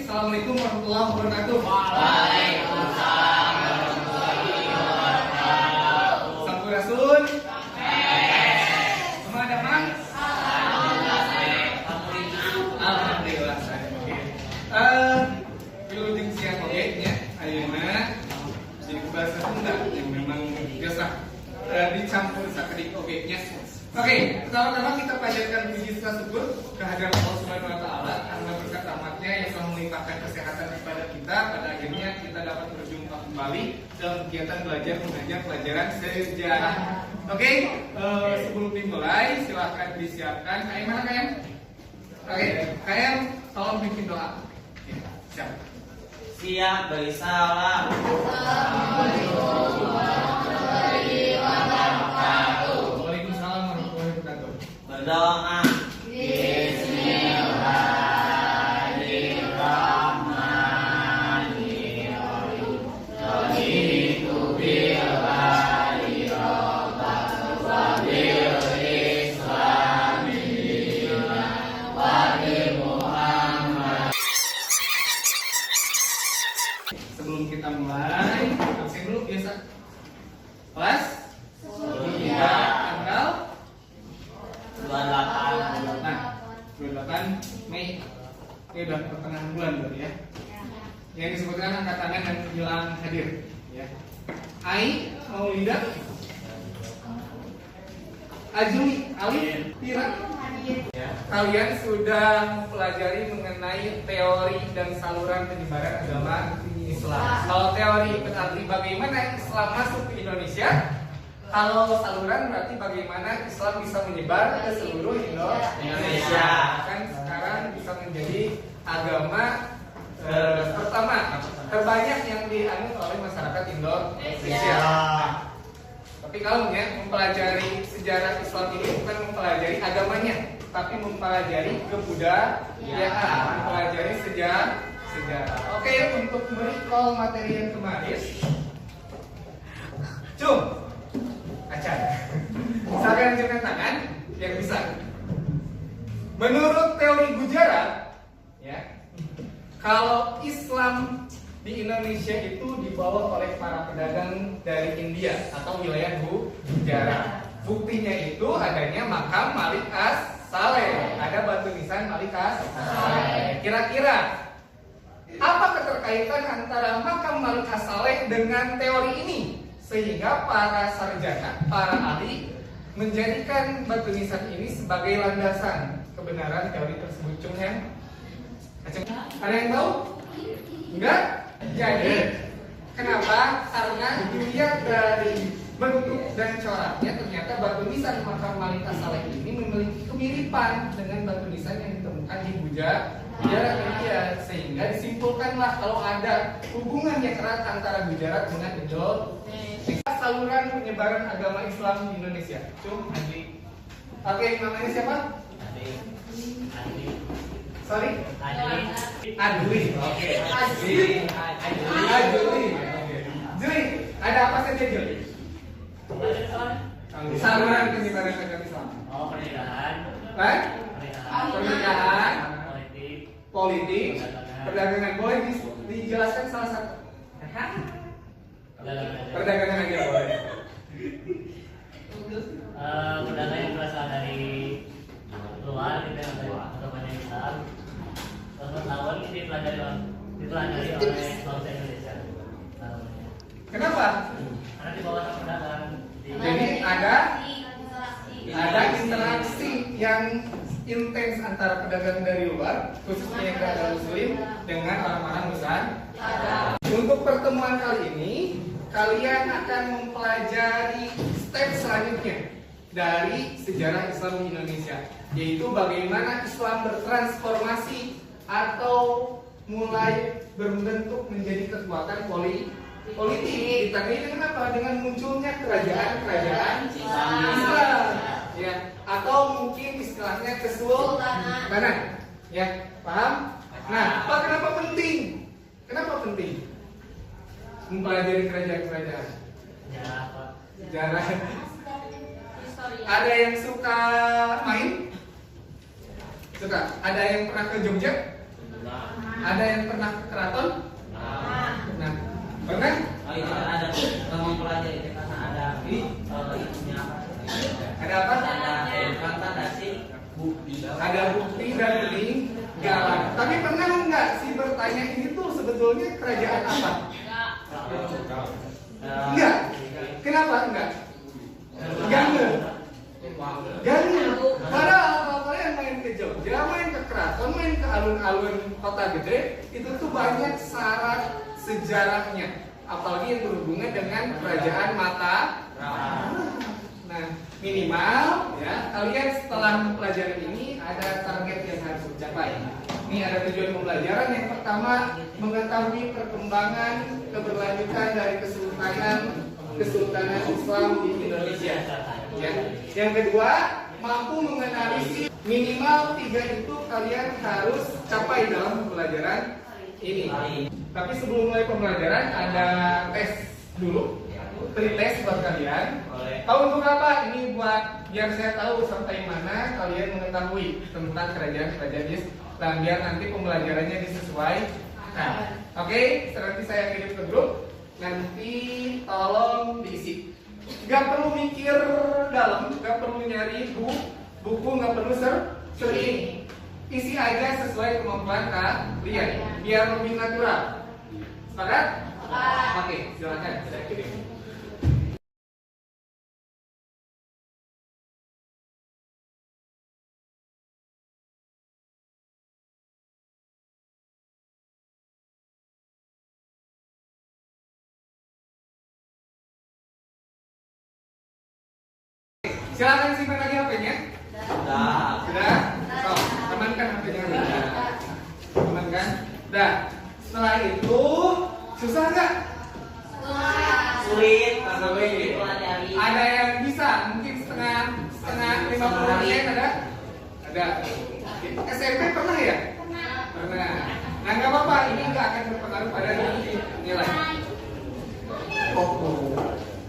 Assalamualaikum warahmatullahi wabarakatuh. Waalaikumsalam warahmatullahi wabarakatuh. Sampurasun. Semua ada mang? Alhamdulillah. Pilih siang oke ya. Ayeuna jadi bahasa Sunda yang memang biasa dicampur sakedik oke nya. Oke, pertama-tama kita panjatkan puji syukur kehadiran Allah Subhanahu wa taala karena berkat rahmatnya yang telah melimpahkan kesehatan kepada kita, pada akhirnya kita dapat berjumpa kembali dalam kegiatan belajar mengajar pelajaran sejarah. Oke, sebelum dimulai silahkan disiapkan. Kayak mana kayang? Oke, kayang tolong bikin doa. Siap. Siap, beri salam. Assalamualaikum warahmatullahi wabarakatuh. Waalaikumsalam warahmatullahi wabarakatuh. Berdoa. Sebelum kita mulai, absen dulu biasa. Kelas 3 tanggal 28. Nah, 28 Mei. Ini udah pertengahan bulan berarti ya. Yang disebutkan angkat tangan dan bilang hadir ya. Ai, Maulida, Ajui, Alif, Tira. Ya. Kalian sudah mempelajari mengenai teori dan saluran penyebaran agama Islam. Kalau teori berarti bagaimana Islam masuk ke Indonesia. Kalau saluran berarti bagaimana Islam bisa menyebar ke seluruh Indonesia. Kan sekarang bisa menjadi agama pertama terbanyak yang dianut oleh masyarakat Indonesia. Tapi kalau mempelajari sejarah Islam ini bukan mempelajari agamanya, tapi mempelajari kebudayaan, mempelajari sejarah. Oke, untuk merecall materi yang kemarin, Cum, acan, silakan angkat tangan yang bisa. Menurut teori Gujarat, ya, kalau Islam di Indonesia itu dibawa oleh para pedagang dari India atau wilayah Gujarat. Buktinya itu adanya makam Malik As-Saleh, ada batu nisan Malik As-Saleh. Kira-kira apa keterkaitan antara makam Malik As-Saleh dengan teori ini? Sehingga para sarjana, para ahli menjadikan batu nisan ini sebagai landasan kebenaran teori tersebut. Ada yang tahu? Enggak? Jadi, kenapa? Karena dilihat dari bentuk dan coraknya, ternyata batu nisan makam Malik As-Saleh ini memiliki kemiripan dengan batu nisan yang ditemukan di Gujarat, sehingga disimpulkanlah kalau ada hubungan yang erat antara Gujarat dengan Indonesia. Saluran penyebaran agama Islam di Indonesia. Adi. Oke, namanya siapa? Adi. Sorry? Adli. Oke. Adli. Juli, ada apa saja Juli? Saluran penyebaran agama Islam. Oh, pernikahan. Pernikahan. Politik, Perdagangan. perdagangan. Boleh dijelaskan salah satu? Perdagangan aja boleh. Perdagangan yang berasal dari luar gitu ya, atau banyak Islam. Pengetahuan ini dipelajari oleh bangsa Indonesia. Kenapa? Karena di bawah pedagang. Jadi ada interaksi yang intens antara pedagang dari luar, khususnya yang pedagang Muslim, dengan orang-orang Nusantara. Untuk pertemuan kali ini, kalian akan mempelajari step selanjutnya dari sejarah Islam di Indonesia, yaitu bagaimana Islam bertransformasi atau mulai berbentuk menjadi kekuatan politik. Ditandai kenapa? Dengan munculnya kerajaan-kerajaan Islam, ya, atau mungkin istilahnya kesultanan, ya, paham? Nah, kenapa penting? Kenapa penting mempelajari kerajaan-kerajaan? Sejarah. Ada yang suka main? Suka? Ada yang pernah ke Jogja? Ada yang pernah ke keraton? Nah, pernah? Oh, itu kan ada mempelajari itu karena ada itunya apa? Ada apa? Ada kata dasi bukti. Ada bukti dan peninggalan. Tapi pernah nggak sih bertanya ini tuh sebetulnya kerajaan apa? Enggak. Kenapa enggak? Gange. Gange. Padahal kalau kalian main ke Jogja, main ke keraton, main ke alun-alun kota gede, itu tuh banyak syarat sejarahnya. Apalagi yang berhubungan dengan kerajaan Mataram. Nah, minimal ya kalian setelah mempelajari ini ada target yang harus dicapai. Ini ada tujuan pembelajaran. Yang pertama, mengetahui perkembangan keberlanjutan dari Kesultanan Islam di Indonesia. Ya. Yang kedua, mampu menganalisis minimal 3 itu kalian harus capai dalam pembelajaran ini. Tapi sebelum mulai pembelajaran ada tes dulu, pretest buat kalian. Tahu untuk apa? Ini buat biar saya tahu sampai mana kalian mengetahui tentang kerajaan-kerajaan Islam, biar nanti pembelajarannya disesuaikan. Oke, nanti saya kirim ke grup. Nanti tolong diisi. Gak perlu mikir dalam, gak perlu nyari buku, gak perlu sering. Isi aja sesuai kemampuan kalian, biar lebih natural. Sepakat? Oke, silakan saya kirim. Silakan simpan lagi HP-nya. Sudah? So, amankan HP-nya. Amankan. Dah. Setelah itu susah nggak? Sulit. Ada yang bisa? Mungkin setengah 50% ada? Ada. SMP pernah ya? Pernah. Nah nggak apa-apa. Ini nggak akan berpengaruh pada nilai.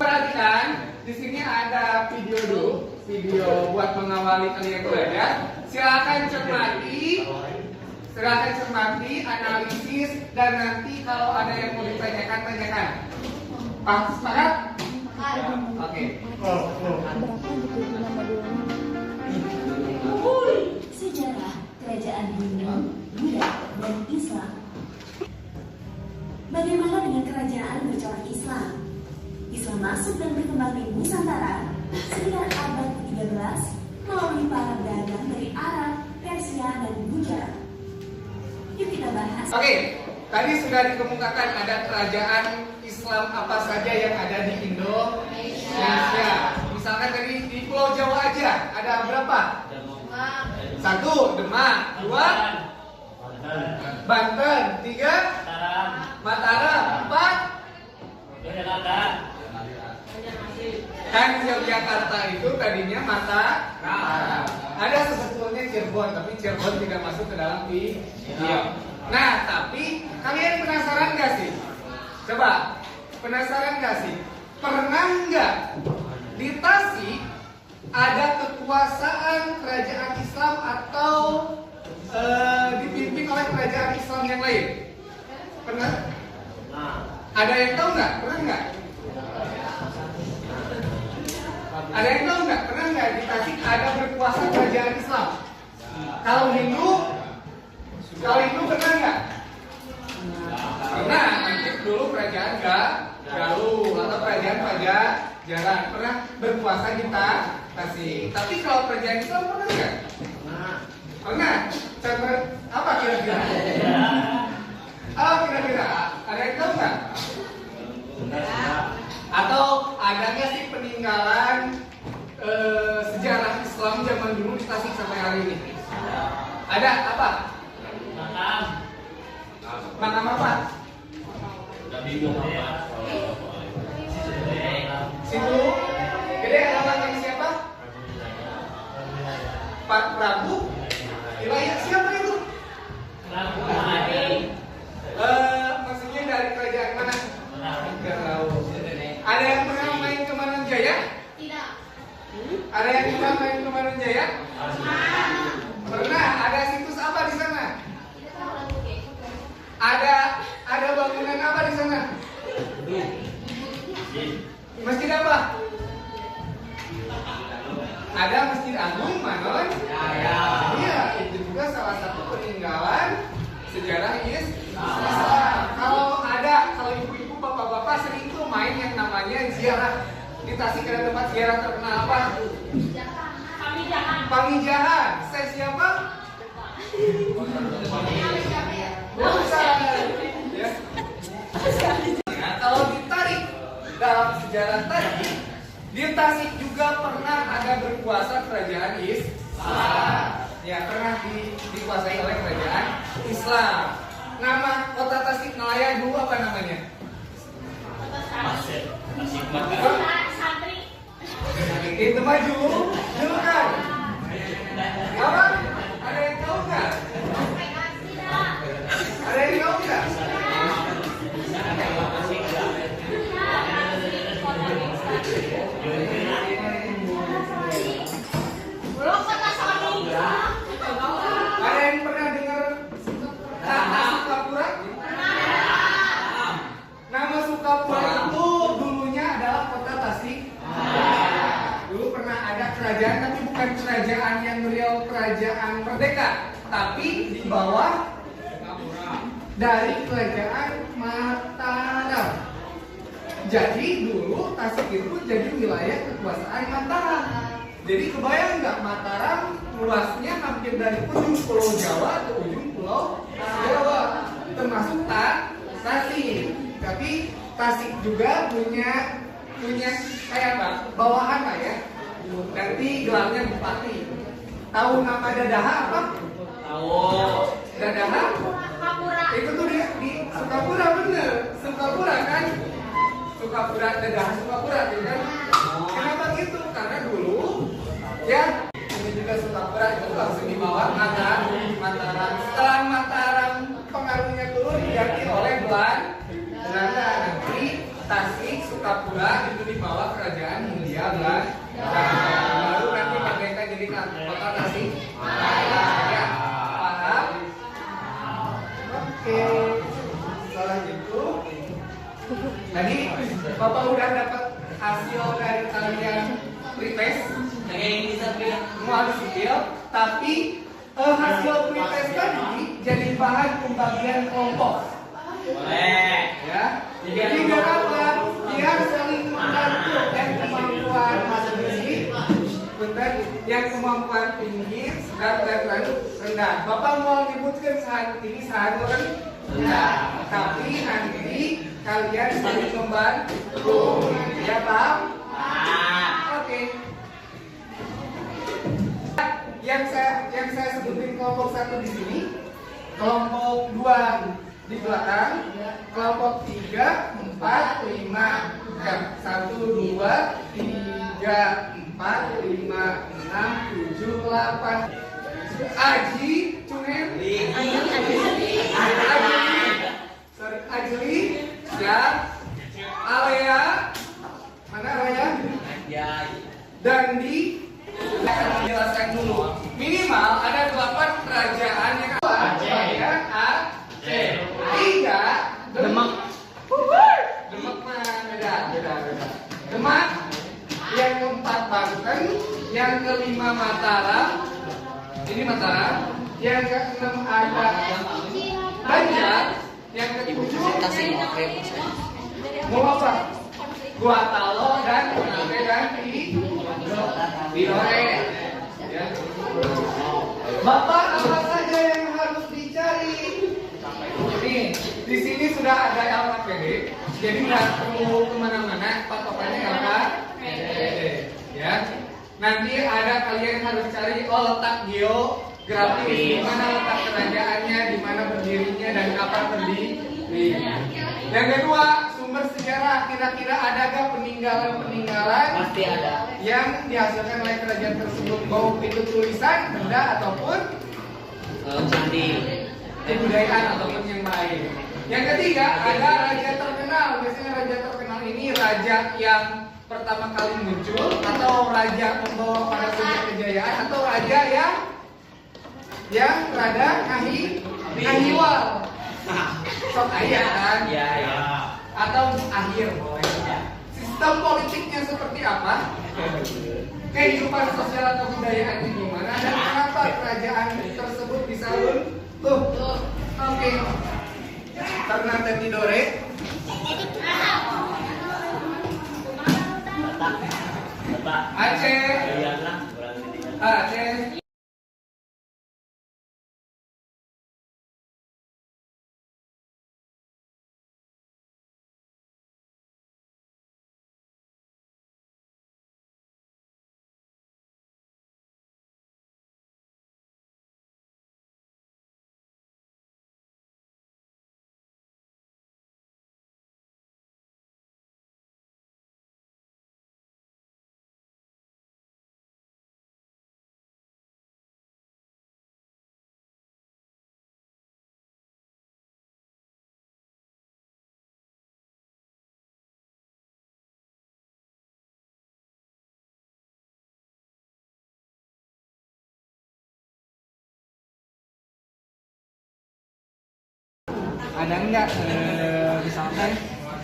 Perhatikan. Di sini ada video dulu, video buat mengawali kalian belajar. Silakan cermati, analisis, dan nanti kalau ada yang mau ditanyakan, tanyakan. Sepakat? Oke. Sejarah Kerajaan Hindu, Buddha, dan Islam. Bagaimana dengan kerajaan bercorak Islam? Islam masuk dan berkembang di Nusantara sekitar abad ke-13 melalui para dagang dari Arab, Persia, dan Gujarat. Yuk kita bahas. Oke, tadi sudah dikemukakan ada kerajaan Islam apa saja yang ada di Indonesia. Misalkan tadi di Pulau Jawa aja ada berapa? 1, Demak. 2, Banten. 3, Mataram. 4, kan Yogyakarta itu tadinya Mataram. Ada sebetulnya Cirebon, tapi Cirebon tidak masuk ke dalam video. Nah, tapi kalian penasaran gak sih? Coba, penasaran gak sih? Pernah nggak di Tasik ada kekuasaan kerajaan Islam atau dipimpin oleh kerajaan Islam yang lain? Pernah? Ada yang tahu nggak? Pernah nggak? Ada yang tahu nggak? Pernah nggak di Tasik ada berkuasa kerajaan Islam? Kalau Hindu pernah nggak? Pernah. Nanti dulu kerajaan Galuh atau kerajaan Pajajaran pernah berkuasa di Tasik. Tapi kalau kerajaan Islam pernah nggak? Pernah. Contoh apa kira-kira? Ada yang tahu nggak? Atau ada nggak sih peninggalan sejarah Islam zaman dulu di Tasik sampai hari ini? Ada apa? Makam apa? Situ gede ada makam siapa? Pak Prabu. Wilayah siapa itu? Maksudnya dari kerajaan mana? Nggak tahu. Ada yang pernah main ke Mananjaya? Tidak. Ada yang pernah main ke Mananjaya? Pernah. Ada situs apa di sana? bangunan apa di sana? Masjid apa? Ada Masjid Agung, Manon? Ya. Iya, itu juga salah satu peninggalan sejarah Islam. Kalau ibu-ibu, bapak-bapak sering tuh main yang namanya ziarah. Di Tasik ada tempat ziarah terkenal apa? Pamijahan. Saya siapa? Bukan. Ya. Nah, kalau ditarik dalam sejarah tadi, di Tasik juga pernah ada berkuasa kerajaan Islam. Ya, pernah dikuasai oleh kerajaan Islam. Nama kota Tasik Malaya dulu apa namanya? Itu maju, dulu kan? Apa? Ada yang tahu nggak? Ada yang tahu nggak? Ada yang pernah dengar kata Sukapura? Nama Sukapura itu dulunya adalah kota Tasik. Dulu pernah ada kerajaan, tapi bukan kerajaan yang real kerajaan merdeka, tapi di bawah dari kerajaan Mataram. Jadi dulu Tasik itu jadi wilayah kekuasaan Mataram. Jadi kebayang nggak Mataram luasnya hampir dari ujung Pulau Jawa ke ujung Pulau Jawa, termasuk Tasik. Tapi Tasik juga punya kayak apa? Bawahan lah ya. Nanti gelarnya bupati. Tahu nama Dadaha apa? Tahu. Dadaha? Itu tuh di Sukapura, bener. Sukapura kan? Sukapura, Dadaha Sukapura, gitu kan? Kenapa gitu? Karena dulu ya ini juga Sukapura itu langsung di bawah Mataram. Setelah Mataram pengaruhnya turun diganti oleh Belanda. Nanti Tasik, Sukapura itu di bawah kerajaan Hindia Belanda. Baru nanti merdeka jadi kota Tasik Malaya. Ya, paham? Oke. Setelah itu tadi Bapak udah dapat hasil dari kalian pretest. Semua harus detail, tapi hasil pretest tadi jadi bahan pembagian kelompok. Boleh. Ya, jadi biar apa? Biar saling membantu yang kemampuan tinggi, bentar, yang kemampuan tinggi sedang dan rendah. Bapak mau nyebutkan saat ini saat rendah, tapi nanti kalian saling membantu. Ya paham? Oke. Yang saya sebutin kelompok 1 di sini, kelompok 2 di belakang, kelompok 3, 4, 5, 1, 2, 3, 4, 5, 6, 7, 8. Aji, Cunen, Ajli, siap. Alea, mana Alea? Dandi. Saya akan menjelaskan dulu. Minimal ada 8 kerajaan yang kerajaan Aceh. 3 Demak. Demak mah beda. Demak. Yang keempat Banten. Yang kelima Mataram. Ini Mataram. Yang keenam ada Banjar. Yang ketujuh mau apa? Gua Talo dan Manado dan Tidore. Ya. Bapak apa saja yang harus dicari? Nih, di sini sudah ada LKPD, jadi nggak perlu kemana-mana, patokannya LKPD. Ya. Nanti ada kalian harus cari letak geografis, di mana letak kerajaannya, di mana berdirinya dan kapan berdirinya. Yang kedua, sumber sejarah, kira-kira adakah peninggalan-peninggalan Pasti ada yang dihasilkan oleh kerajaan tersebut, mau itu tulisan, benda ataupun candi, kebudayaan ataupun yang lain. Yang ketiga, ada raja terkenal. Biasanya raja terkenal ini raja yang pertama kali muncul, atau raja membawa pada puncak kejayaan, atau raja yang rada ngahiwal. Sok aya kan? Iya, ya. Atau akhir boleh. Sistem politiknya seperti apa? Kehidupan sosial atau budayaannya gimana? Dan kenapa kerajaan tersebut bisa runtuh? Oke. Karena Tidore. Aceh. Aceh. Ada enggak misalkan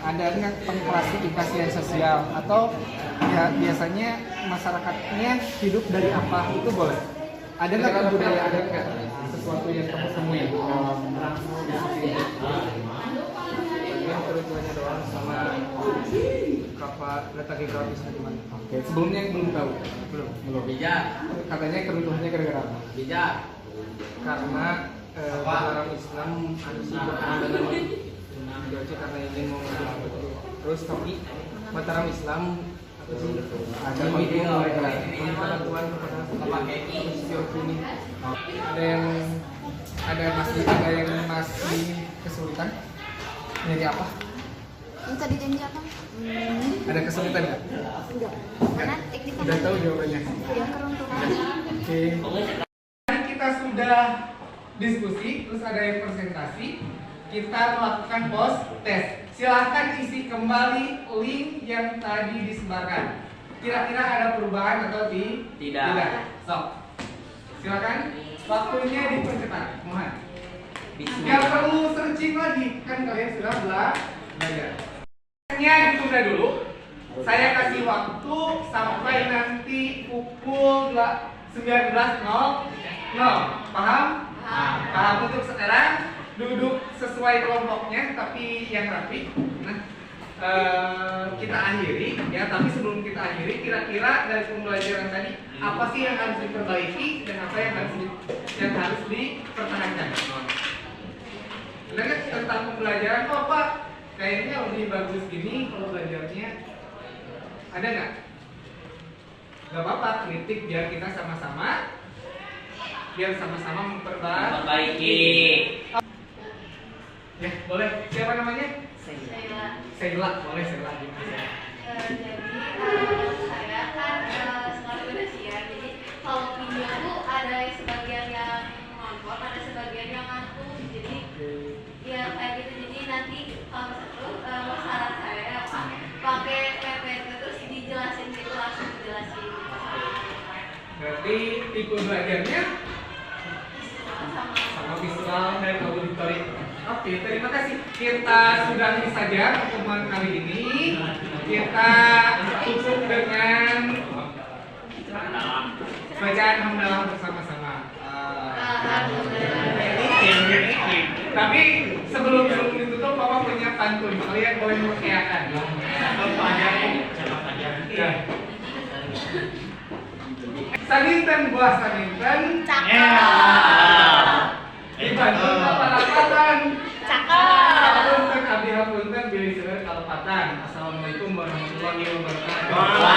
ada enggak pengklasifikasian sosial atau ya biasanya masyarakatnya hidup dari apa itu boleh? Ada nggak budaya, ada nggak sesuatu yang kamu temui dalam kerucuannya doang sama kapal letak geografis gimana? Oke, sebelumnya belum tahu, belum. Bijak. Katanya kerucuannya gara-gara apa? Bijak. Karena orang Islam ada sih berkenaan dengan Joci karena ingin mau terus tapi Mataram Islam apa sih ada video meminta bantuan kepada Joci ini ada yang masih kesulitan nyari apa? Yang tadi janji apa? Ada kesulitan nggak? Enggak. Karena teknik Udah tahu jawabannya. ya keruntuhan. Oke. Kita sudah diskusi, terus ada yang presentasi. Kita melakukan post test. Silahkan isi kembali link yang tadi disebarkan. Kira-kira ada perubahan atau tidak? Sok. Silakan. Waktunya dipercepat. Mohon. Nggak perlu searching lagi, kan kalian sudah belajar. Nya ditunda dulu. Saya kasih waktu sampai nanti pukul 19.00. Paham? Paham. Untuk sekarang duduk sesuai kelompoknya tapi yang rapi. Nah, kita akhiri ya, tapi sebelum kita akhiri kira-kira dari pembelajaran tadi apa sih yang harus diperbaiki dan apa yang harus dipertahankan. Benar nggak tentang pembelajaran kok Pak? Kayaknya lebih bagus gini kalau belajarnya. Ada nggak? Gak apa-apa, kritik biar kita sama-sama memperbaiki. Ya, boleh. Siapa namanya? Sheila. Boleh Sheila. Jadi saya kan sekarang udah siap. Jadi kalau video tuh ada sebagian yang nonton, ada sebagian yang ngantuk. Jadi ya kayak gitu. Jadi nanti kalau saran saya pakai PPT terus dijelasin gitu, langsung dijelasin. Berarti tipe belajarnya sama visual dan auditori. Oke, terima kasih. Kita sudahi saja pertemuan kali ini. Kita tutup dengan bacaan hamdalah bersama-sama. Tapi sebelum ditutup, Bapak punya pantun. Kalian boleh mengiyakan. Saninten buah saninten. Dibanding kaparapatan. Hapunten abdi hapunten bilih seueur kalepatan. Assalamualaikum warahmatullahi wabarakatuh.